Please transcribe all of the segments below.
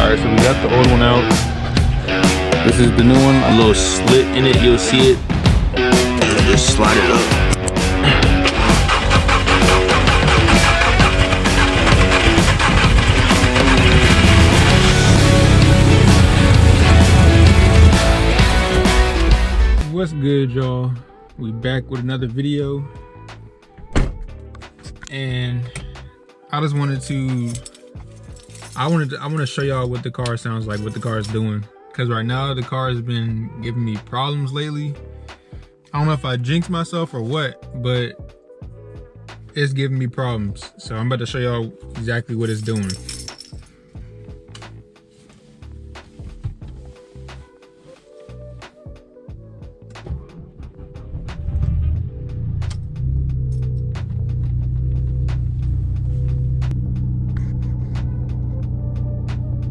Alright, so we got the old one out. This is the new one. A little slit in it, you'll see it. And just slide it up. What's good, y'all? We back with another video, and I just wanted to I want to show y'all what the car sounds like, what the car is doing, because right now the car has been giving me problems lately. I don't know if I jinxed myself or what, but it's giving me problems. So I'm about to show y'all exactly what it's doing.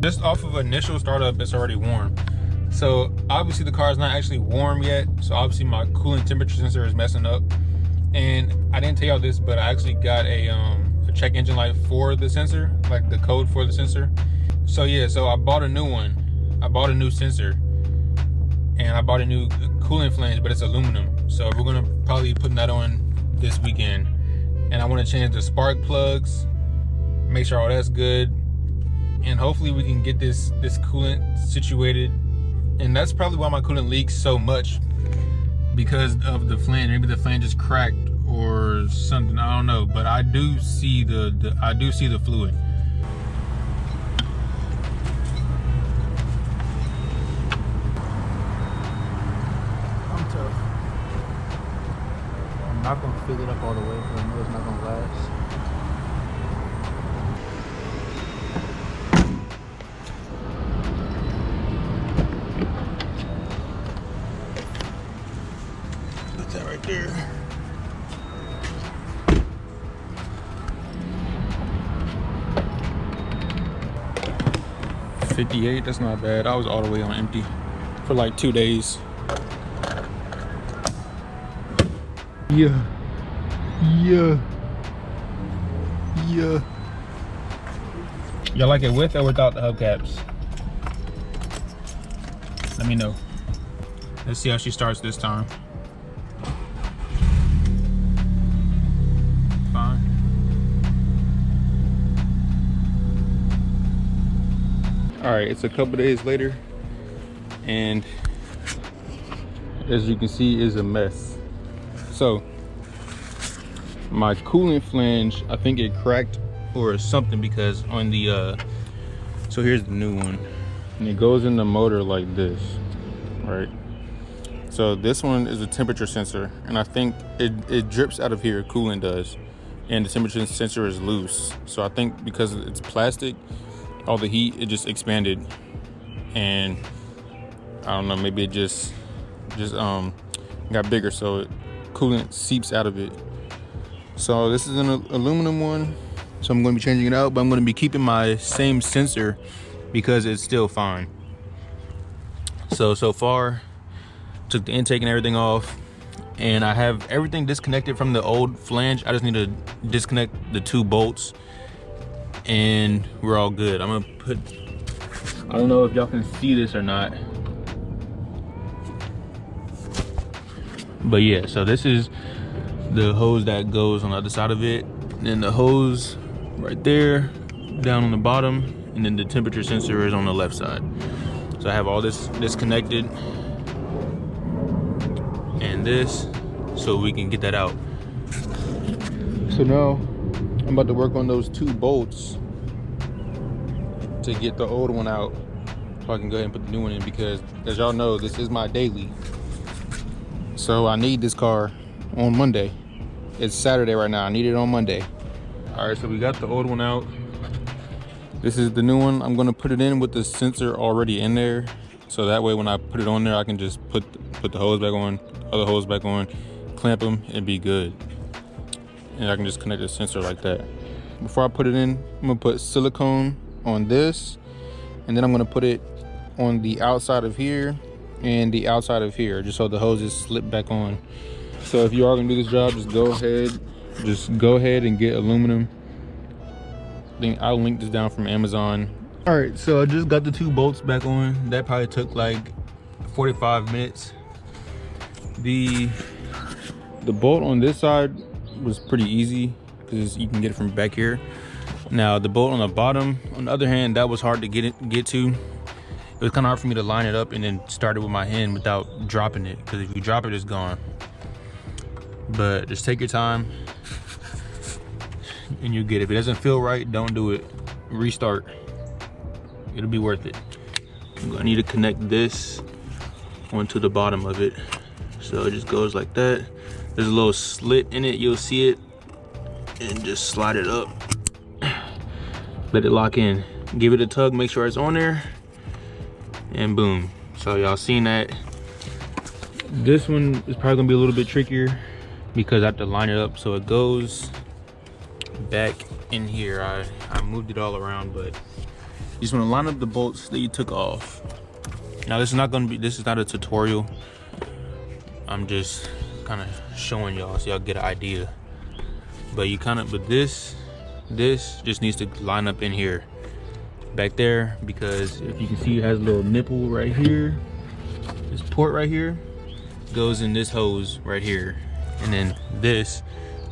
Just off of initial startup, it's already warm. So obviously the car is not actually warm yet. So obviously my coolant temperature sensor is messing up. And I didn't tell y'all this, but I actually got a check engine light for the sensor, like the code for the sensor. So yeah, so I bought a new one. I bought a new sensor, and I bought a new coolant flange, but it's aluminum. So we're gonna probably be putting that on this weekend. And I wanna change the spark plugs, make sure all that's good. And hopefully we can get this coolant situated. And that's probably why my coolant leaks so much, because of the flange. Maybe the flange is cracked or something, I don't know, but I do see the fluid. I'm tough. I'm not gonna fill it up all the way because I know it's not gonna last. That right there. $58, that's not bad. I was all the way on empty for like 2 days. Yeah. Y'all like it with or without the hubcaps? Let me know. Let's see how she starts this time. All right, it's a couple days later, and as you can see, is a mess. So my coolant flange, I think it cracked or something, because on the so here's the new one, and it goes in the motor like this, right? So this one is a temperature sensor, and I think it drips out of here, coolant does, and the temperature sensor is loose. So I think because it's plastic, all the heat, it just expanded, and I don't know, maybe it just got bigger, so coolant seeps out of it. So this is an aluminum one, so I'm going to be changing it out, but I'm going to be keeping my same sensor because it's still fine. So far, took the intake and everything off, and I have everything disconnected from the old flange. I just need to disconnect the 2 bolts, and we're all good. I'm gonna put, I don't know if y'all can see this or not, but yeah, so this is the hose that goes on the other side of it, and then the hose right there down on the bottom, and then the temperature sensor is on the left side. So I have all this disconnected, and this, so we can get that out. So now I'm about to work on those 2 bolts to get the old one out, so I can go ahead and put the new one in, because as y'all know, this is my daily. So I need this car on Monday. It's Saturday right now, I need it on Monday. All right, so we got the old one out. This is the new one. I'm gonna put it in with the sensor already in there, so that way when I put it on there, I can just put the hose back on, other hose back on, clamp them, and be good. And I can just connect the sensor like that. Before I put it in, I'm gonna put silicone on this, and then I'm gonna put it on the outside of here and the outside of here, just so the hoses slip back on. So if you are gonna do this job, just go ahead and get aluminum. I'll link this down from Amazon. All right, so I just got the 2 bolts back on. That probably took like 45 minutes. The bolt on this side was pretty easy because you can get it from back here. Now the bolt on the bottom, on the other hand, that was hard to get to. It was kind of hard for me to line it up and then start it with my hand without dropping it, because if you drop it, it's gone. But just take your time and you get it. If it doesn't feel right, don't do it. Restart. It'll be worth it. I'm gonna need to connect this onto the bottom of it. So it just goes like that. There's a little slit in it, you'll see it, and just slide it up. Let it lock in. Give it a tug, make sure it's on there, and boom. So y'all seen that. This one is probably gonna be a little bit trickier because I have to line it up so it goes back in here. I moved it all around, but you just want to line up the bolts that you took off. Now this is not a tutorial. I'm just kind of showing y'all so y'all get an idea. But this just needs to line up in here, back there, because if you can see, it has a little nipple right here. This port right here goes in this hose right here, and then this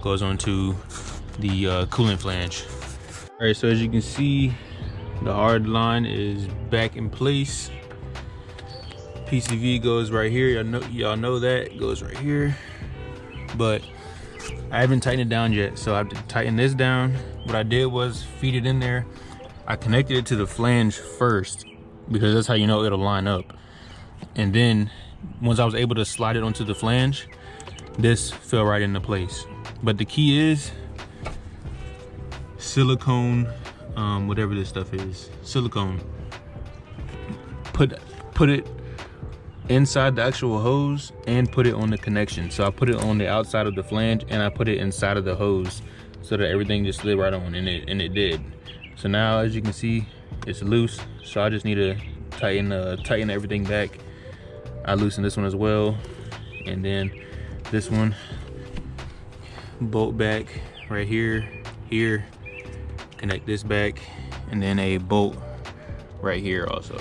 goes onto the coolant flange. All right, so as you can see, the hard line is back in place. PCV goes right here. Y'all know that goes right here, but I haven't tightened it down yet, so I have to tighten this down. What I did was feed it in there. I connected it to the flange first because that's how you know it'll line up. And then once I was able to slide it onto the flange, this fell right into place. But the key is silicone, whatever this stuff is, silicone. Put it inside the actual hose and put it on the connection. So I put it on the outside of the flange and I put it inside of the hose so that everything just slid right on, and it did. So now, as you can see, it's loose. So I just need to tighten everything back. I loosen this one as well, and then this one, bolt back right here, connect this back, and then a bolt right here also.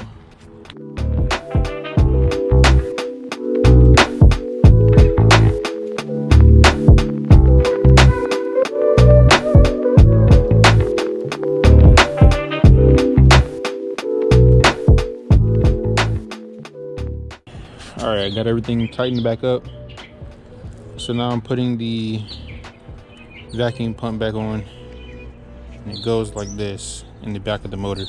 All right, I got everything tightened back up. So now I'm putting the vacuum pump back on, and it goes like this in the back of the motor.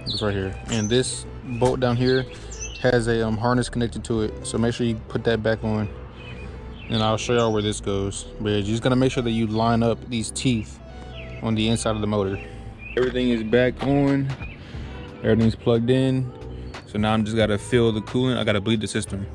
It's right here, and this bolt down here has a harness connected to it, so make sure you put that back on, and I'll show y'all where this goes. But you just gotta make sure that you line up these teeth on the inside of the motor. Everything is back on, everything's plugged in. So now I'm just gotta fill the coolant. I gotta bleed the system.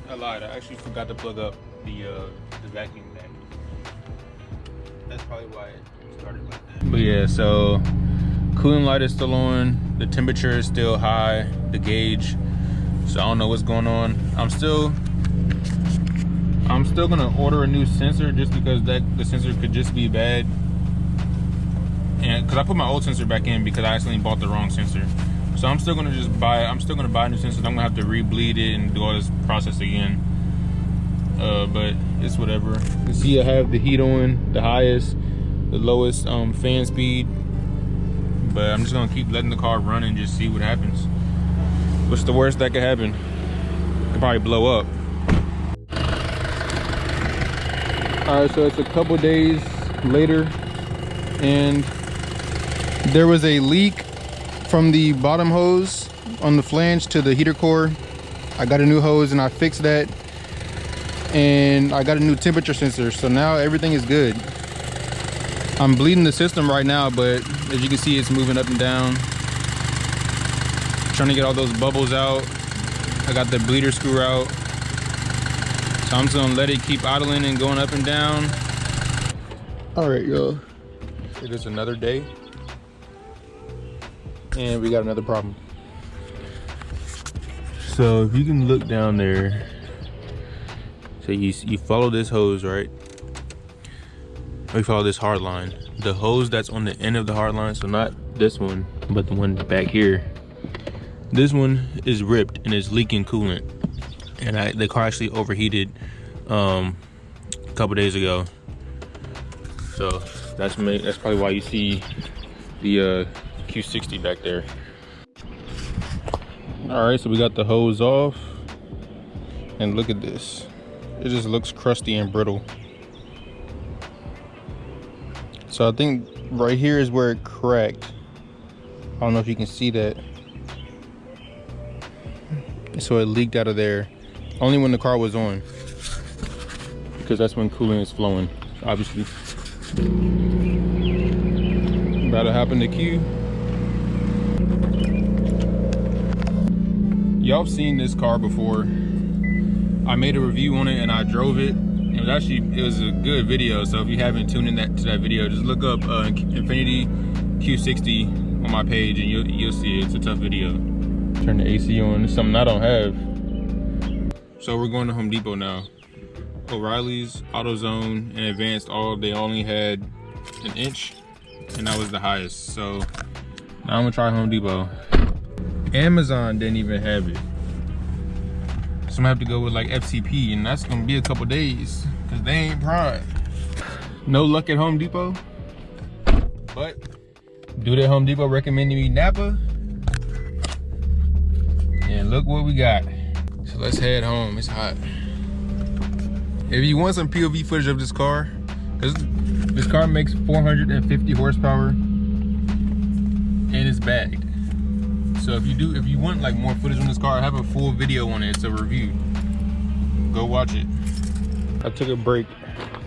I lied, I actually forgot to plug up the vacuum bag. That's probably why it started like that. But yeah, so cooling light is still on, the temperature is still high, the gauge, so I don't know what's going on. I'm still gonna order a new sensor just because the sensor could just be bad. And because I put my old sensor back in because I accidentally bought the wrong sensor. So I'm still gonna buy a new sensor. I'm gonna have to re-bleed it and do all this process again. But it's whatever. You can see I have the heat on, the highest, the lowest fan speed. But I'm just gonna keep letting the car run and just see what happens. What's the worst that could happen? It could probably blow up. All right, so it's a couple days later, and there was a leak from the bottom hose on the flange to the heater core. I got a new hose and I fixed that, and I got a new temperature sensor, so now everything is good. I'm bleeding the system right now, but as you can see, it's moving up and down. Trying to get all those bubbles out. I got the bleeder screw out. So I'm just gonna let it keep idling and going up and down. All right, y'all. It is another day. And we got another problem. So if you can look down there, so you follow this hose, right? We follow this hard line. The hose that's on the end of the hard line, so not this one, but the one back here. This one is ripped and is leaking coolant. And the car actually overheated a couple days ago. So that's probably why you see the Q60 back there. All right, so we got the hose off, and look at this. It just looks crusty and brittle. So I think right here is where it cracked. I don't know if you can see that. So it leaked out of there only when the car was on, because that's when coolant is flowing, obviously. About to hop in the Q. Y'all have seen this car before. I made a review on it and I drove it. It was a good video. So if you haven't tuned in to that video, just look up Infiniti Q60 on my page and you'll see it. It's a tough video. Turn the AC on. It's something I don't have. So we're going to Home Depot now. O'Reilly's, AutoZone, and Advanced, they only had 1 inch, and that was the highest. So now I'm gonna try Home Depot. Amazon didn't even have it. So I'm gonna have to go with like FCP, and that's gonna be a couple days because they ain't Prime. No luck at Home Depot. But dude at Home Depot recommended me Napa. And look what we got. So let's head home, it's hot. If you want some POV footage of this car, this car makes 450 horsepower and it's bagged. So if you want like more footage on this car, I have a full video on it. It's a review. Go watch it. I took a break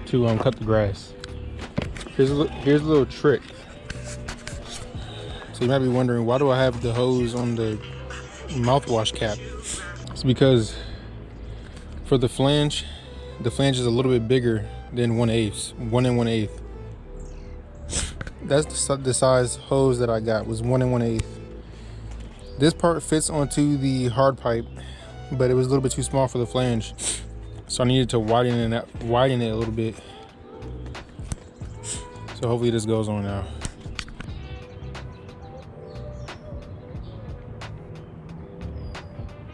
to cut the grass. Here's a little trick. So you might be wondering, why do I have the hose on the mouthwash cap? It's because for the flange is a little bit bigger than 1/8, 1 1/8. That's the size hose that I got, was 1 1/8. This part fits onto the hard pipe, but it was a little bit too small for the flange. So I needed to widen it a little bit. So hopefully this goes on now.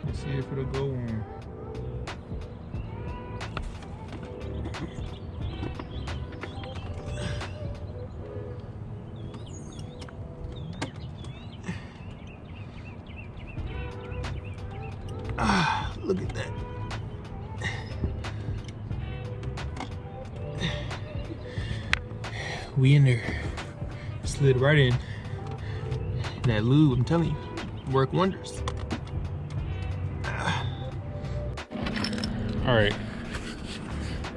Let's see if it'll go on. Ah, look at that. We in there. Slid right in. That lube, I'm telling you, work wonders. All right.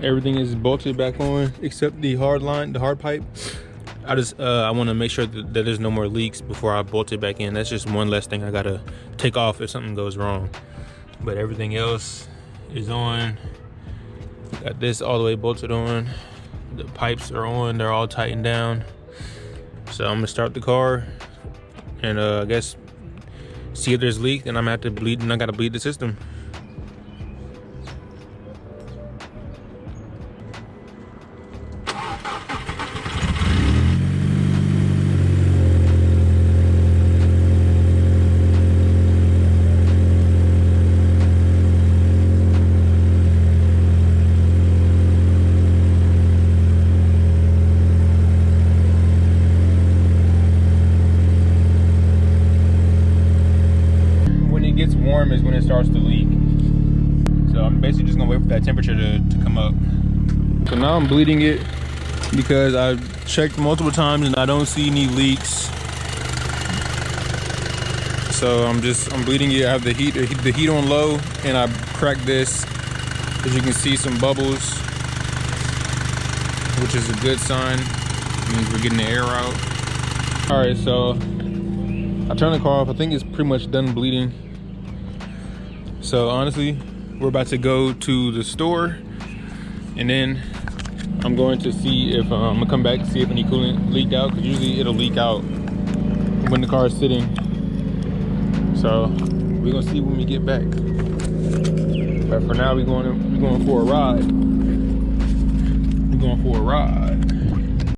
Everything is bolted back on except the hard pipe. I want to make sure that there's no more leaks before I bolt it back in. That's just one less thing I gotta take off if something goes wrong. But everything else is on. Got this all the way bolted on. The pipes are on, they're all tightened down. So I'm gonna start the car and I guess see if there's leak, and I'm gonna have to bleed, and I gotta bleed the system. Warm is when it starts to leak. So I'm basically just gonna wait for that temperature to come up. So now I'm bleeding it because I've checked multiple times and I don't see any leaks. So I'm bleeding it. I have the heat on low, and I cracked this. As you can see, some bubbles, which is a good sign. Means we're getting the air out. All right, so I turned the car off. I think it's pretty much done bleeding. So honestly, we're about to go to the store, and then I'm going to see if I'm gonna come back to see if any coolant leaked out, because usually it'll leak out when the car is sitting. So we're gonna see when we get back. But for now, we're going for a ride. We're going for a ride.